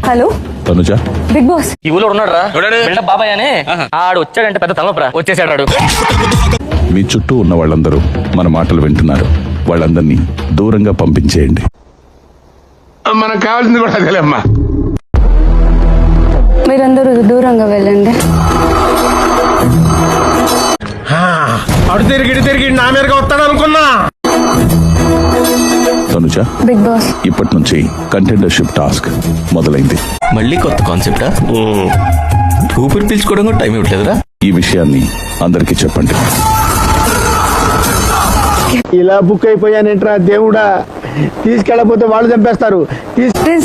Hello Tanuja, big boss. ఈ ఊళ్ళో ఉన్నాడు రా బాబాయ్ అని ఆడు వచ్చాడంటే పెద్ద తలనొప్పరా వచ్చేసాడు. మీ చుట్టూ ఉన్న వాళ్ళందరూ మన మాటలు వింటున్నారు. వాళ్ళందరినీ దూరంగా పంపించేయండి. మనకు కావాల్సింది కూడా అదేలేమ్మా. మీరందరూ దూరంగా వెళ్ళండి. అటు తిరిగి నా మీదగా వస్తాడు అనుకున్నా. Tanuja, big boss. ఇప్పటి నుంచి కంటెండర్షిప్ టాస్క్ మొదలైంది. మళ్ళీ కొత్త కాన్సెప్టా? ఊపిరి పీల్చుకోవడం కూడా టైం ఇవ్వట్లేదురా. ఈ విషయాన్ని అందరికీ చెప్పండి. ఇలా బుక్ అయిపోయానేంట్రా దేవుడా, తీసుకెళ్ళకపోతే వాళ్ళు చంపేస్తారు.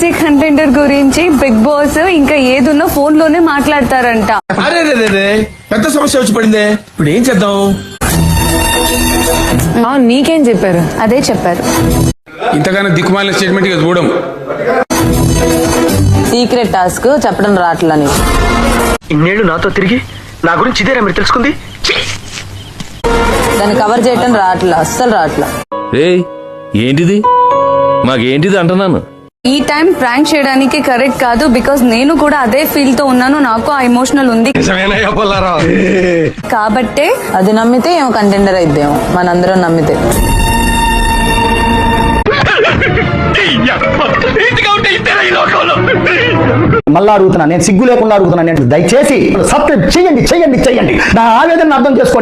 ఈ కంటెండర్ గురించి బిగ్ బాస్ ఇంకా ఏదున్నా ఫోన్ లోనే మాట్లాడతారంట. అరే పెద్ద సమస్య వచ్చి పడిందే, ఇప్పుడు ఏం చేద్దాం? నీకేం చెప్పారు? అదే చెప్పారు. ఇంతగానో దిక్కుమాలిన స్టేట్మెంట్ ఇక చూడం. సీక్రెట్ టాస్క్ చెప్పడం రావట్లని. ఇన్నేళ్ళు నాతో తిరిగి నా గురించి ఇదేనా మీరు తెలుసుకుంది? దాన్ని కవర్ చేయటం రావట్లా, అస్సలు రావట్లా. ఏంటిది మాకేంటిది అంటున్నాను. ఈ టైం ప్రాంక్ చేయడానికి కరెక్ట్ కాదు, బికాస్ నేను కూడా అదే ఫీల్ తో ఉన్నాను. నాకు ఆ ఎమోషనల్ ఉంది కాబట్టే. అది నమ్మితే ఏమో కంటెండర్ అయిద్దేమో, మనందరం నమ్మితే. మళ్ళా అడుగుతున్నా, నేను సిగ్గు లేకుండా అడుగుతున్నా, నేను దయచేసి సబ్స్క్రైబ్ చేయండి. నా ఆవేదన అర్థం చేసుకోండి.